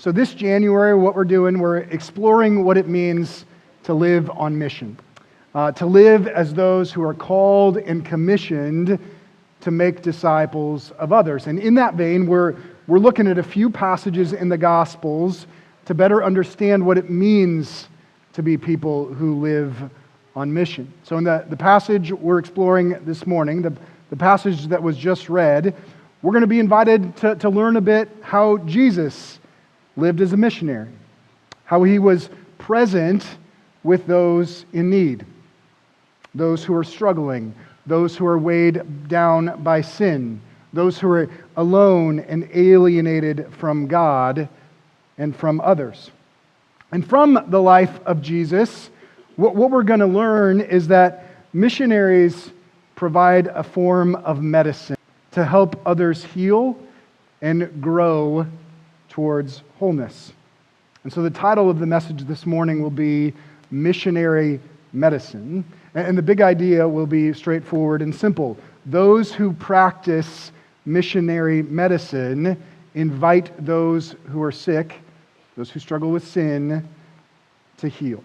So this January, what we're doing, we're exploring what it means to live on mission, to live as those who are called and commissioned to make disciples of others. And in that vein, we're looking at a few passages in the Gospels to better understand what it means to be people who live on mission. So in the passage we're exploring this morning, the passage that was just read, we're going to be invited to learn a bit how Jesus lived as a missionary, how he was present with those in need, those who are struggling, those who are weighed down by sin, those who are alone and alienated from God and from others. And from the life of Jesus, what we're going to learn is that missionaries provide a form of medicine to help others heal and grow towards wholeness. And so the title of the message this morning will be Missionary Medicine. And the big idea will be straightforward and simple. Those who practice missionary medicine invite those who are sick, those who struggle with sin, to heal.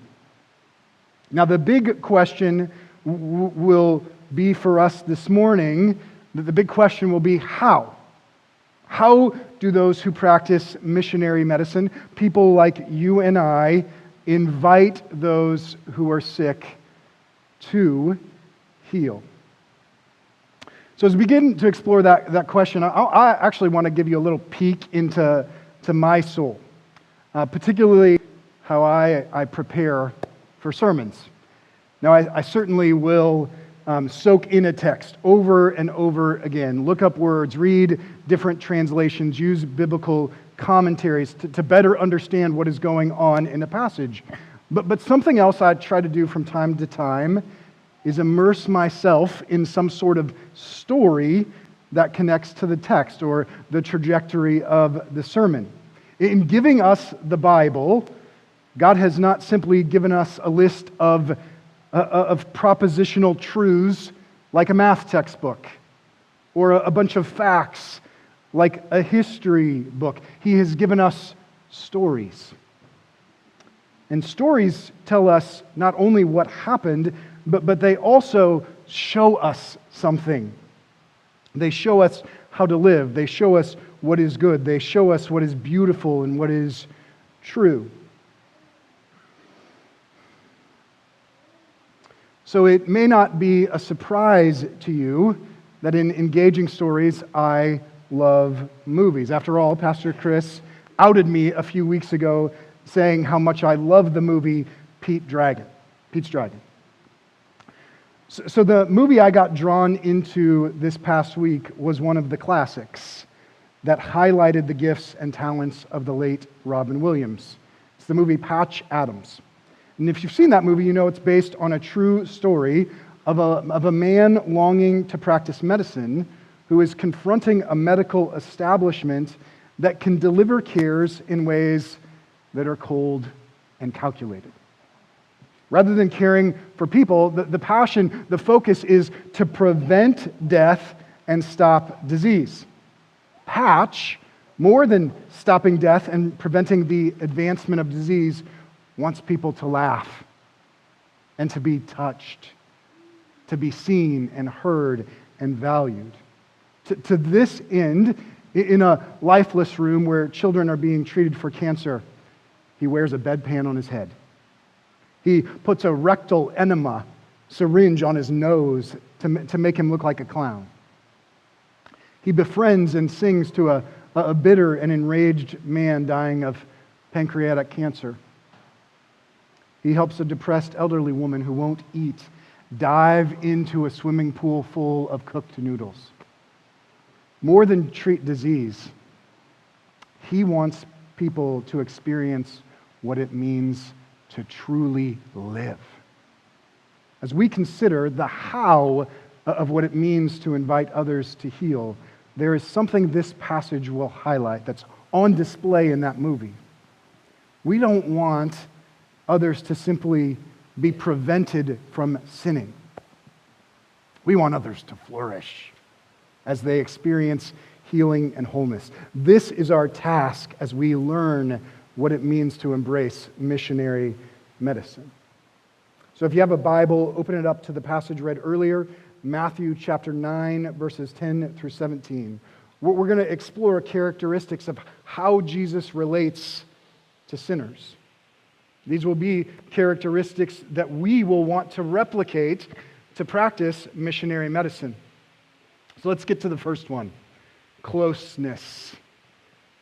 Now, the big question will be for us this morning, the big question will be how? How do those who practice missionary medicine, people like you and I, invite those who are sick to heal? So as we begin to explore that question, I actually want to give you a little peek into my soul, particularly how I prepare for sermons. Now, I certainly will soak in a text over and over again, look up words, read different translations, use biblical commentaries to better understand what is going on in a passage. But something else I try to do from time to time is immerse myself in some sort of story that connects to the text or the trajectory of the sermon. In giving us the Bible, God has not simply given us a list of propositional truths like a math textbook or a bunch of facts like a history book. He has given us stories. And stories tell us not only what happened, but they also show us something. They show us how to live. They show us what is good. They show us what is beautiful and what is true. So it may not be a surprise to you that in engaging stories, I love movies. After all, Pastor Chris outed me a few weeks ago saying how much I love the movie Pete's Dragon. So the movie I got drawn into this past week was one of the classics that highlighted the gifts and talents of the late Robin Williams. It's the movie Patch Adams. And if you've seen that movie, you know it's based on a true story of a man longing to practice medicine who is confronting a medical establishment that can deliver cares in ways that are cold and calculated. Rather than caring for people, the passion, the focus is to prevent death and stop disease. Patch, more than stopping death and preventing the advancement of disease, wants people to laugh and to be touched, to be seen and heard and valued. To this end, in a lifeless room where children are being treated for cancer, he wears a bedpan on his head. He puts a rectal enema syringe on his nose to make him look like a clown. He befriends and sings to a bitter and enraged man dying of pancreatic cancer. He helps a depressed elderly woman who won't eat dive into a swimming pool full of cooked noodles. More than treat disease, he wants people to experience what it means to truly live. As we consider the how of what it means to invite others to heal, there is something this passage will highlight that's on display in that movie. We don't want others to simply be prevented from sinning. We want others to flourish as they experience healing, and wholeness. This is our task as we learn what it means to embrace missionary medicine. So if you have a Bible, open it up to the passage read earlier, Matthew chapter 9, verses 10 through 17. We're going to explore characteristics of how Jesus relates to sinners. These will be characteristics that we will want to replicate to practice missionary medicine. So let's get to the first one, closeness.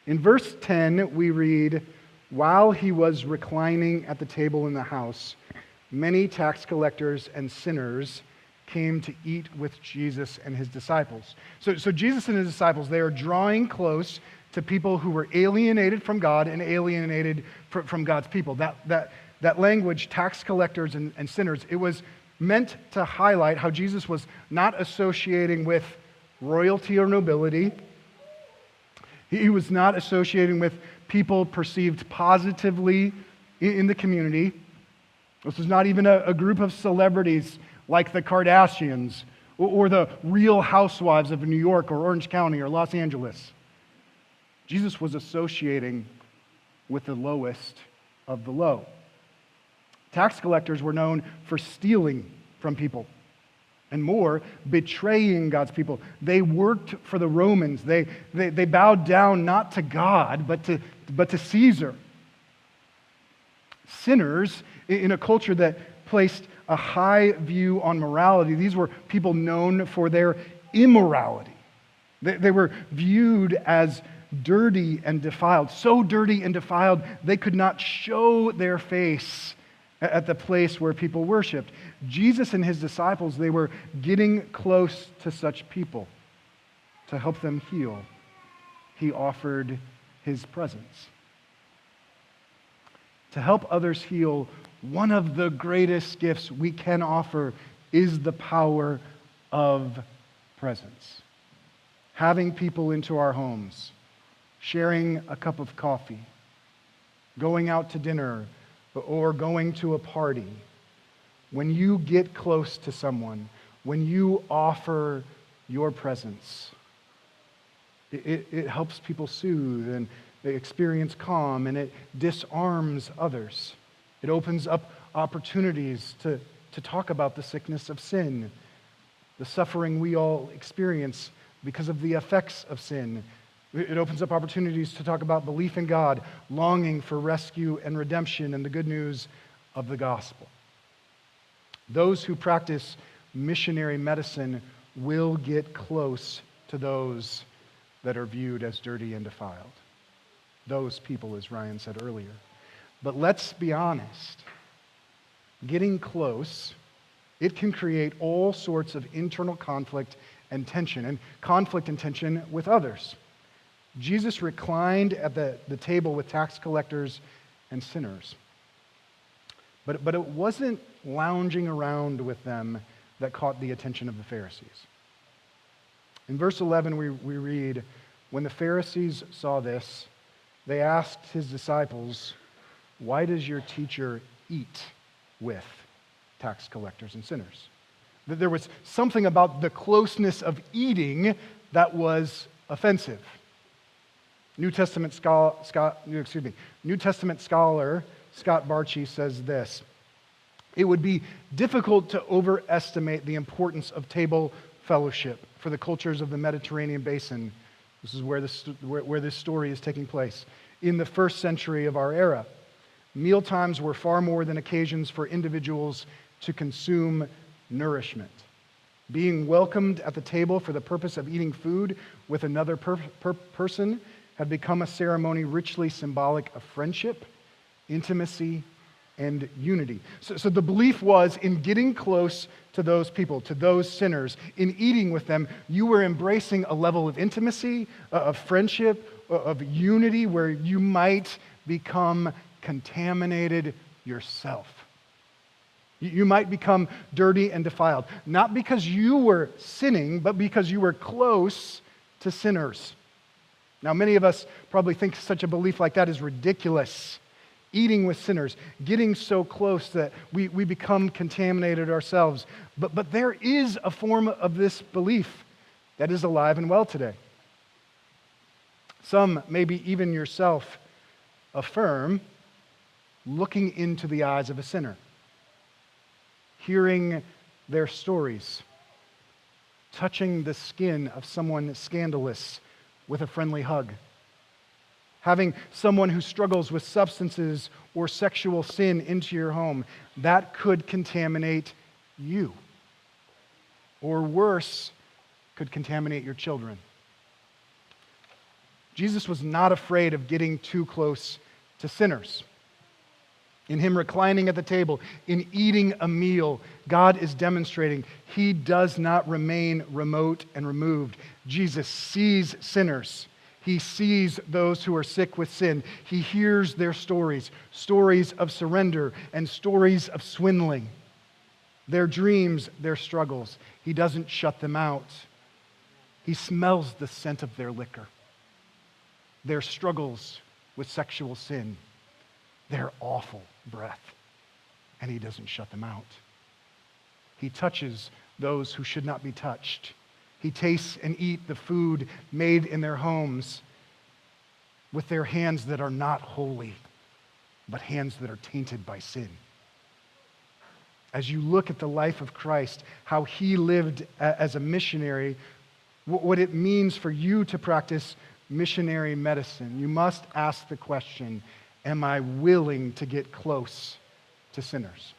In verse 10, we read, "While he was reclining at the table in the house, many tax collectors and sinners came to eat with Jesus and his disciples." So Jesus and his disciples, they are drawing close to people who were alienated from God and alienated from God's people. That language, tax collectors and sinners, it was meant to highlight how Jesus was not associating with royalty or nobility. He was not associating with people perceived positively in the community. This was not even a group of celebrities like the Kardashians or the Real Housewives of New York or Orange County or Los Angeles. Jesus was associating with the lowest of the low. Tax collectors were known for stealing from people, and more, betraying God's people. They worked for the Romans. They bowed down not to God, but to Caesar. Sinners, in a culture that placed a high view on morality, these were people known for their immorality. They were viewed as dirty and defiled, so dirty and defiled they could not show their face at the place where people worshiped. Jesus and his disciples, they were getting close to such people to help them heal. He offered his presence. To help others heal, one of the greatest gifts we can offer is the power of presence. Having people into our homes, sharing a cup of coffee, going out to dinner, or going to a party. When you get close to someone, when you offer your presence, it helps people soothe and they experience calm, and it disarms others. It opens up opportunities to talk about the sickness of sin, the suffering we all experience because of the effects of sin. It opens up opportunities to talk about belief in God, longing for rescue and redemption, and the good news of the gospel. Those who practice missionary medicine will get close to those that are viewed as dirty and defiled. Those people, as Ryan said earlier. But let's be honest. Getting close, it can create all sorts of internal conflict and tension with others. Jesus reclined at the table with tax collectors and sinners. But it wasn't lounging around with them that caught the attention of the Pharisees. In verse 11, we read, "When the Pharisees saw this, they asked his disciples, 'Why does your teacher eat with tax collectors and sinners?'" There was something about the closeness of eating that was offensive. New Testament scholar Scott Barchi says this: "It would be difficult to overestimate the importance of table fellowship for the cultures of the Mediterranean basin." This is where this story is taking place. In the first century of our era, mealtimes were far more than occasions for individuals to consume nourishment. Being welcomed at the table for the purpose of eating food with another person had become a ceremony richly symbolic of friendship, intimacy, and unity. So the belief was in getting close to those people, to those sinners, in eating with them, you were embracing a level of intimacy, of friendship, of unity, where you might become contaminated yourself. You might become dirty and defiled, not because you were sinning, but because you were close to sinners. Now, many of us probably think such a belief like that is ridiculous. Eating with sinners, getting so close that we become contaminated ourselves. But there is a form of this belief that is alive and well today. Some, maybe even yourself, affirm looking into the eyes of a sinner, hearing their stories, touching the skin of someone scandalous with a friendly hug, having someone who struggles with substances or sexual sin into your home. That could contaminate you. Or worse, could contaminate your children. Jesus was not afraid of getting too close to sinners. In him reclining at the table, in eating a meal, God is demonstrating he does not remain remote and removed. Jesus sees sinners. He sees those who are sick with sin. He hears their stories, stories of surrender and stories of swindling, their dreams, their struggles. He doesn't shut them out. He smells the scent of their liquor, their struggles with sexual sin, their awful breath, and he doesn't shut them out. He touches those who should not be touched. He tastes and eats the food made in their homes with their hands that are not holy, but hands that are tainted by sin. As you look at the life of Christ, how he lived as a missionary, what it means for you to practice missionary medicine, you must ask the question, am I willing to get close to sinners?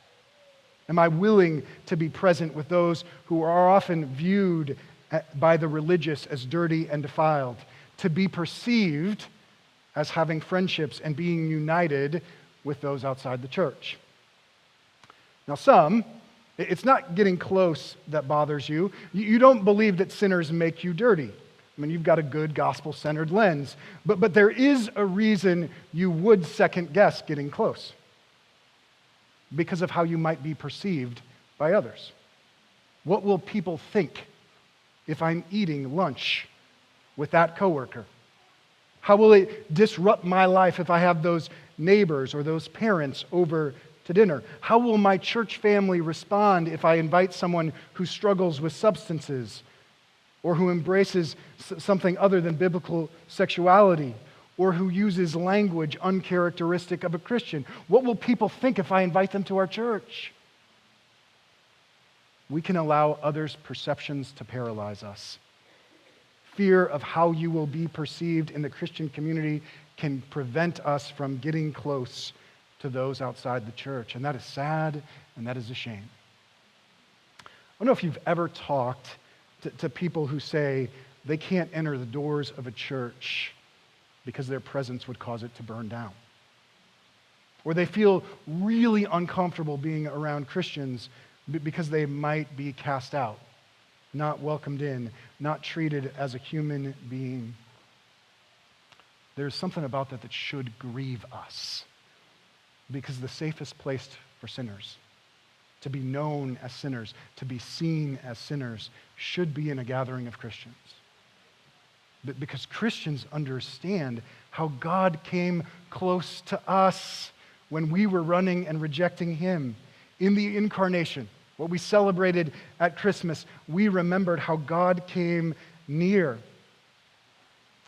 Am I willing to be present with those who are often viewed by the religious as dirty and defiled, to be perceived as having friendships and being united with those outside the church? Now some, it's not getting close that bothers you. You don't believe that sinners make you dirty. I mean, you've got a good gospel-centered lens. But there is a reason you would second-guess getting close, because of how you might be perceived by others. What will people think if I'm eating lunch with that coworker? How will it disrupt my life if I have those neighbors or those parents over to dinner? How will my church family respond if I invite someone who struggles with substances or who embraces something other than biblical sexuality or who uses language uncharacteristic of a Christian? What will people think if I invite them to our church? We can allow others' perceptions to paralyze us. Fear of how you will be perceived in the Christian community can prevent us from getting close to those outside the church. And that is sad, and that is a shame. I don't know if you've ever talked to people who say they can't enter the doors of a church because their presence would cause it to burn down. Or they feel really uncomfortable being around Christians because they might be cast out, not welcomed in, not treated as a human being. There's something about that should grieve us, because the safest place for sinners, to be known as sinners, to be seen as sinners, should be in a gathering of Christians. Because Christians understand how God came close to us when we were running and rejecting him. In the incarnation, what we celebrated at Christmas, we remembered how God came near.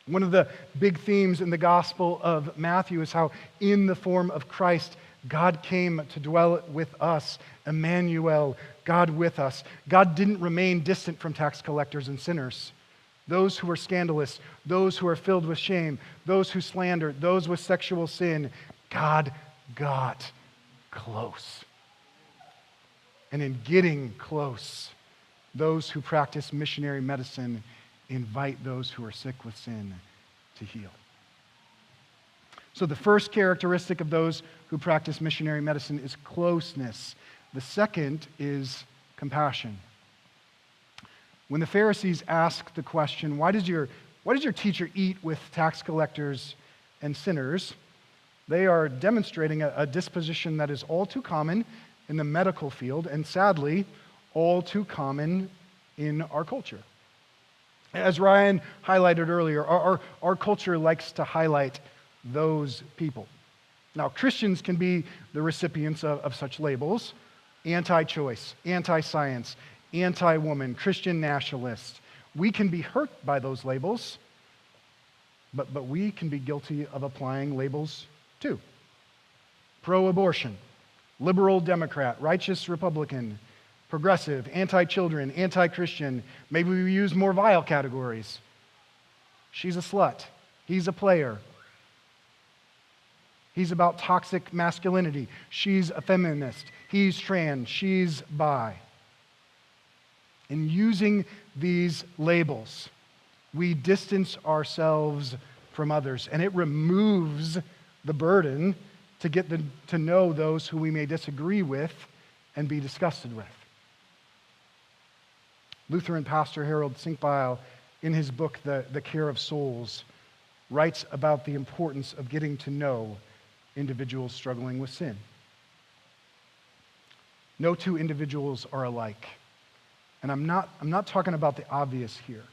One of the big themes in the Gospel of Matthew is how in the form of Christ, God came to dwell with us. Emmanuel, God with us. God didn't remain distant from tax collectors and sinners, those who are scandalous, those who are filled with shame, those who slander, those with sexual sin. God got close. And in getting close, those who practice missionary medicine invite those who are sick with sin to heal. So the first characteristic of those who practice missionary medicine is closeness. The second is compassion. When the Pharisees asked the question, why does your teacher eat with tax collectors and sinners? They are demonstrating a disposition that is all too common in the medical field, and sadly, all too common in our culture. As Ryan highlighted earlier, our culture likes to highlight those people. Now, Christians can be the recipients of such labels: anti-choice, anti-science, anti-woman, Christian nationalist. We can be hurt by those labels, But we can be guilty of applying labels too. Pro-abortion, liberal Democrat, righteous Republican, progressive, anti-children, anti-Christian. Maybe we use more vile categories. She's a slut. He's a player. He's about toxic masculinity. She's a feminist. He's trans. She's bi. In using these labels, we distance ourselves from others, and it removes the burden to get to know those who we may disagree with and be disgusted with. Lutheran pastor Harold Sinkbeil, in his book, The Care of Souls, writes about the importance of getting to know individuals struggling with sin. No two individuals are alike. And I'm not talking about the obvious here.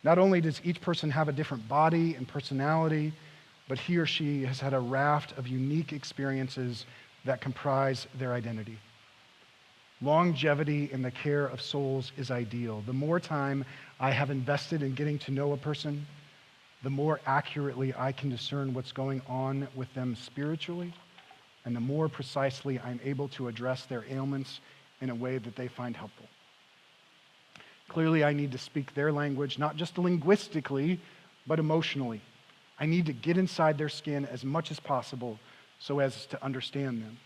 Not only does each person have a different body and personality, but he or she has had a raft of unique experiences that comprise their identity. Longevity in the care of souls is ideal. The more time I have invested in getting to know a person, the more accurately I can discern what's going on with them spiritually, and the more precisely I'm able to address their ailments in a way that they find helpful. Clearly, I need to speak their language, not just linguistically, but emotionally. I need to get inside their skin as much as possible so as to understand them.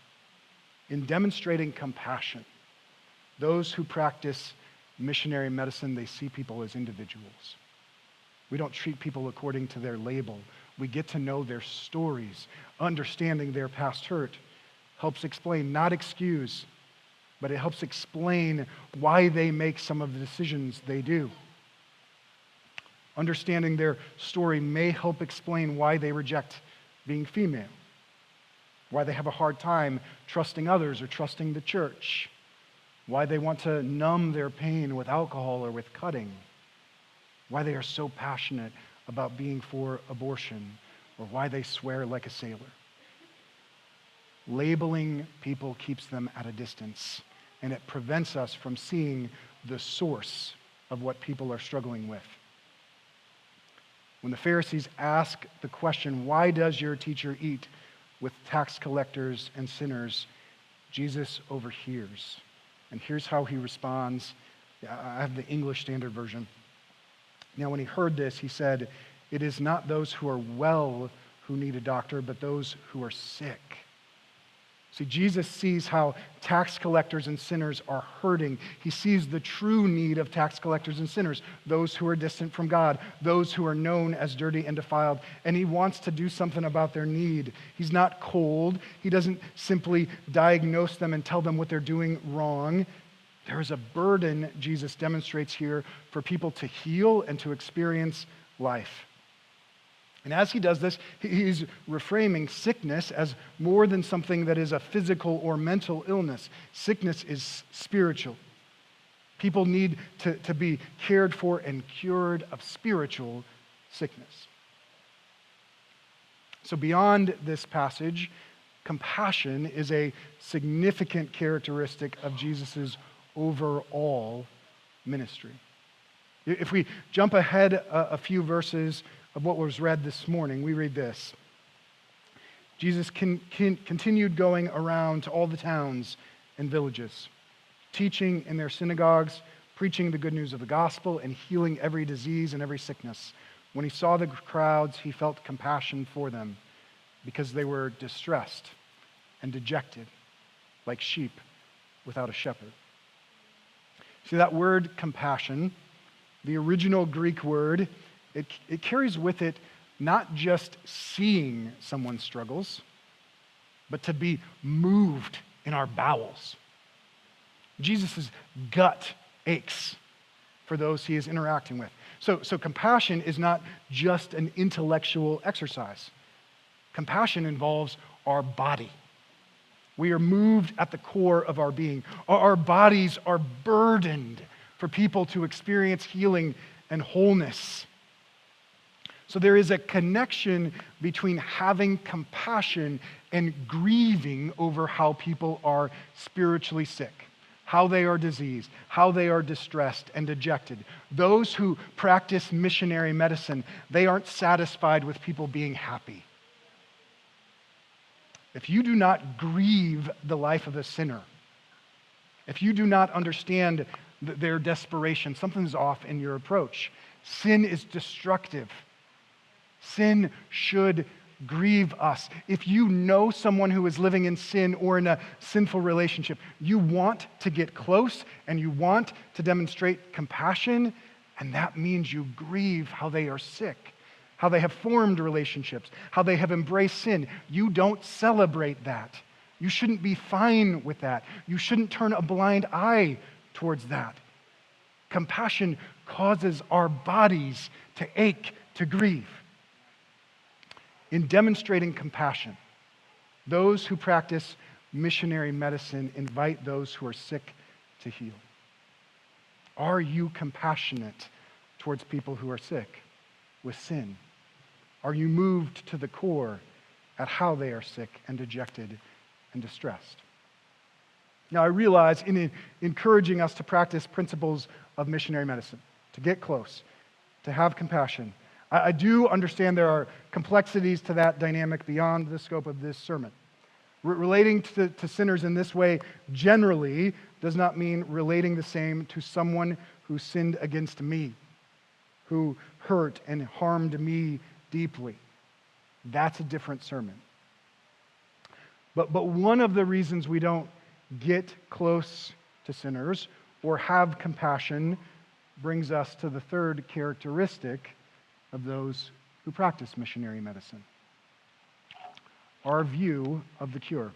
In demonstrating compassion, those who practice missionary medicine, they see people as individuals. We don't treat people according to their label. We get to know their stories. Understanding their past hurt helps explain, not excuse, but it helps explain why they make some of the decisions they do. Understanding their story may help explain why they reject being female, why they have a hard time trusting others or trusting the church, why they want to numb their pain with alcohol or with cutting, why they are so passionate about being for abortion, or why they swear like a sailor. Labeling people keeps them at a distance, and it prevents us from seeing the source of what people are struggling with. When the Pharisees ask the question, "Why does your teacher eat with tax collectors and sinners?" Jesus overhears. And here's how he responds. I have the English Standard Version. Now, when he heard this, he said, "It is not those who are well who need a doctor, but those who are sick." See, Jesus sees how tax collectors and sinners are hurting. He sees the true need of tax collectors and sinners, those who are distant from God, those who are known as dirty and defiled, and he wants to do something about their need. He's not cold. He doesn't simply diagnose them and tell them what they're doing wrong. There is a burden, Jesus demonstrates here, for people to heal and to experience life. And as he does this, he's reframing sickness as more than something that is a physical or mental illness. Sickness is spiritual. People need to be cared for and cured of spiritual sickness. So beyond this passage, compassion is a significant characteristic of Jesus' overall ministry. If we jump ahead a few verses of what was read this morning, we read this. Jesus continued going around to all the towns and villages, teaching in their synagogues, preaching the good news of the gospel, and healing every disease and every sickness. When he saw the crowds, he felt compassion for them because they were distressed and dejected, like sheep without a shepherd. See, that word compassion, the original Greek word, it carries with it not just seeing someone's struggles, but to be moved in our bowels. Jesus' gut aches for those he is interacting with. So compassion is not just an intellectual exercise. Compassion involves our body. We are moved at the core of our being. Our bodies are burdened for people to experience healing and wholeness. So there is a connection between having compassion and grieving over how people are spiritually sick, how they are diseased, how they are distressed and dejected. Those who practice missionary medicine, they aren't satisfied with people being happy. If you do not grieve the life of a sinner, if you do not understand their desperation, something's off in your approach. Sin is destructive. Sin should grieve us. If you know someone who is living in sin or in a sinful relationship, you want to get close and you want to demonstrate compassion, and that means you grieve how they are sick, how they have formed relationships, how they have embraced sin. You don't celebrate that. You shouldn't be fine with that. You shouldn't turn a blind eye towards that. Compassion causes our bodies to ache, to grieve. In demonstrating compassion, those who practice missionary medicine invite those who are sick to heal. Are you compassionate towards people who are sick with sin? Are you moved to the core at how they are sick and dejected and distressed? Now, I realize in encouraging us to practice principles of missionary medicine, to get close, to have compassion, I do understand there are complexities to that dynamic beyond the scope of this sermon. Relating to sinners in this way generally does not mean relating the same to someone who sinned against me, who hurt and harmed me deeply. That's a different sermon. But one of the reasons we don't get close to sinners or have compassion brings us to the third characteristic of those who practice missionary medicine: our view of the cure.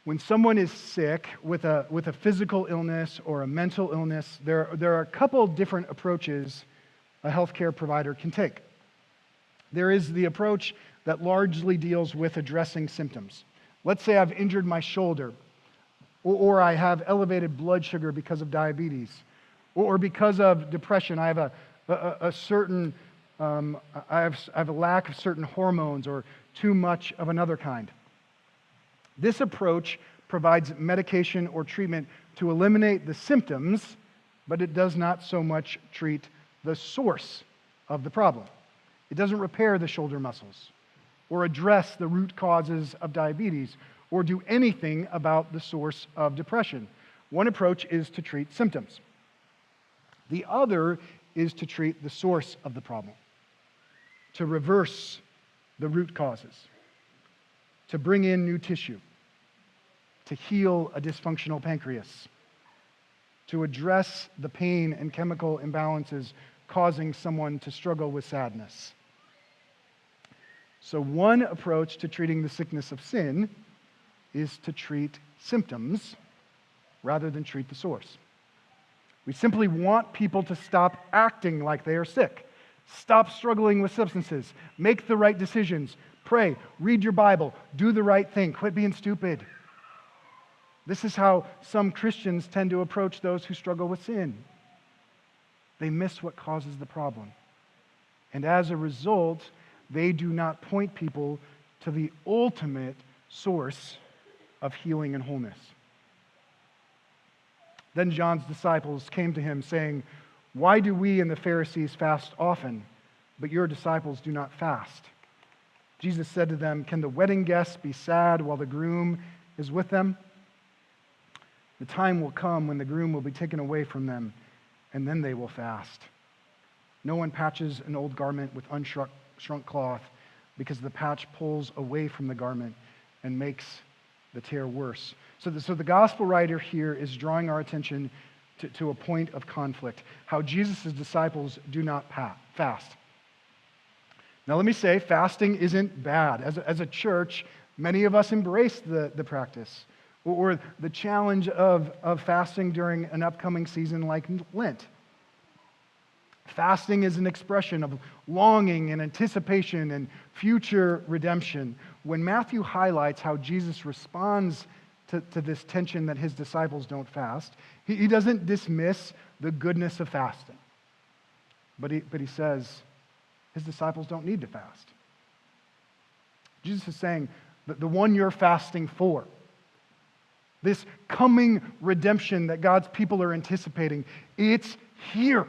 When someone is sick with a physical illness or a mental illness, there are a couple different approaches a healthcare provider can take. There is the approach that largely deals with addressing symptoms. Let's say I've injured my shoulder, or I have elevated blood sugar because of diabetes, or because of depression, I have a certain I have a lack of certain hormones or too much of another kind. This approach provides medication or treatment to eliminate the symptoms, but it does not so much treat the source of the problem. It doesn't repair the shoulder muscles or address the root causes of diabetes or do anything about the source of depression. One approach is to treat symptoms. The other is to treat the source of the problem, to reverse the root causes, to bring in new tissue, to heal a dysfunctional pancreas, to address the pain and chemical imbalances causing someone to struggle with sadness. So one approach to treating the sickness of sin is to treat symptoms rather than treat the source. We simply want people to stop acting like they are sick, stop struggling with substances, make the right decisions, pray, read your Bible, do the right thing, quit being stupid. This is how some Christians tend to approach those who struggle with sin. They miss what causes the problem. And as a result, they do not point people to the ultimate source of healing and wholeness. Then John's disciples came to him saying, "Why do we and the Pharisees fast often, but your disciples do not fast?" Jesus said to them, "Can the wedding guests be sad while the groom is with them? The time will come when the groom will be taken away from them, and then they will fast. No one patches an old garment with unshrunk cloth, because the patch pulls away from the garment and makes the tear worse." So the gospel writer here is drawing our attention to a point of conflict, how Jesus' disciples do not fast. Now let me say, fasting isn't bad. As a church, many of us embrace the practice or the challenge of fasting during an upcoming season like Lent. Fasting is an expression of longing and anticipation and future redemption. When Matthew highlights how Jesus responds to this tension that his disciples don't fast, he doesn't dismiss the goodness of fasting. But he says his disciples don't need to fast. Jesus is saying that the one you're fasting for, this coming redemption that God's people are anticipating. It's here.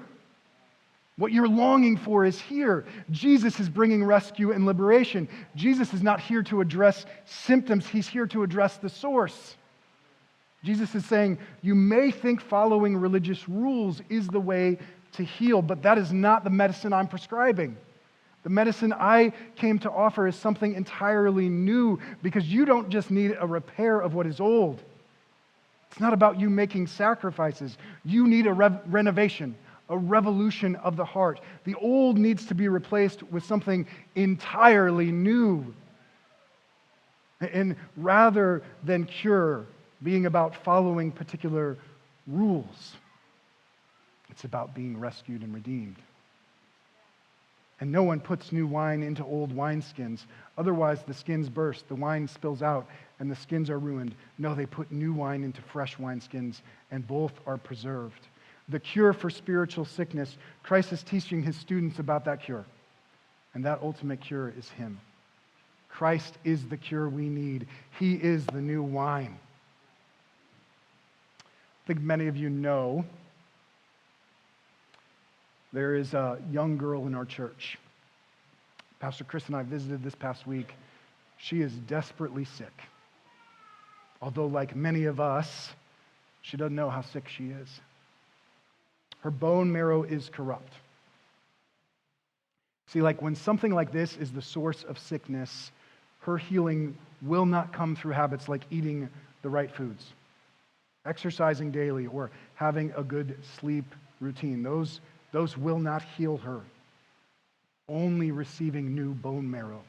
What you're longing for is here. Jesus is bringing rescue and liberation. Jesus is not here to address symptoms. He's here to address the source. Jesus is saying, you may think following religious rules is the way to heal, but that is not the medicine I'm prescribing. The medicine I came to offer is something entirely new, because you don't just need a repair of what is old. It's not about you making sacrifices. You need a renovation, a revolution of the heart. The old needs to be replaced with something entirely new. And rather than cure being about following particular rules, it's about being rescued and redeemed. And no one puts new wine into old wineskins. Otherwise, the skins burst, the wine spills out, and the skins are ruined. No, they put new wine into fresh wineskins, and both are preserved. The cure for spiritual sickness, Christ is teaching his students about that cure. And that ultimate cure is him. Christ is the cure we need. He is the new wine. I think many of you know there is a young girl in our church. Pastor Chris and I visited this past week. She is desperately sick. Although, like many of us, she doesn't know how sick she is. Her bone marrow is corrupt. See, like when something like this is the source of sickness, her healing will not come through habits like eating the right foods, exercising daily, or having a good sleep routine. Those will not heal her. Only receiving new bone marrow.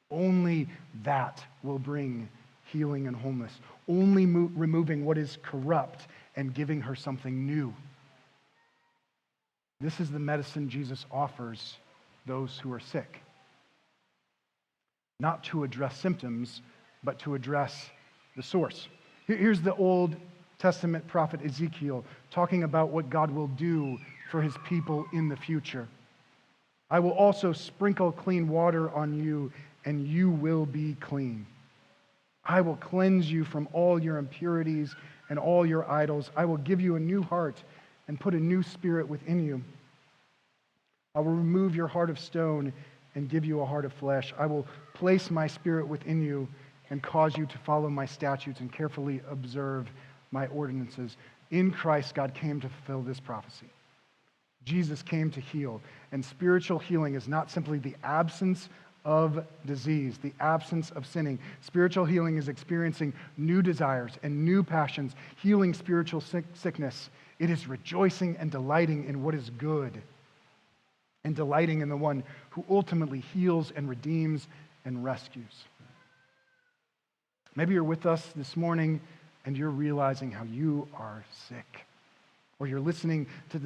Only that will bring healing and wholeness. Only removing what is corrupt and giving her something new. This is the medicine Jesus offers those who are sick. Not to address symptoms, but to address the source. Here's the Old Testament prophet Ezekiel talking about what God will do for his people in the future. I will also sprinkle clean water on you, and you will be clean. I will cleanse you from all your impurities and all your idols. I will give you a new heart and put a new spirit within you. I will remove your heart of stone and give you a heart of flesh. I will place my spirit within you and cause you to follow my statutes and carefully observe my ordinances. In Christ, God came to fulfill this prophecy. Jesus came to heal, and spiritual healing is not simply the absence of disease, the absence of sinning. Spiritual healing is experiencing new desires and new passions, healing spiritual sickness. It is rejoicing and delighting in what is good, and delighting in the one who ultimately heals and redeems and rescues. Maybe you're with us this morning and you're realizing how you are sick, or you're listening to this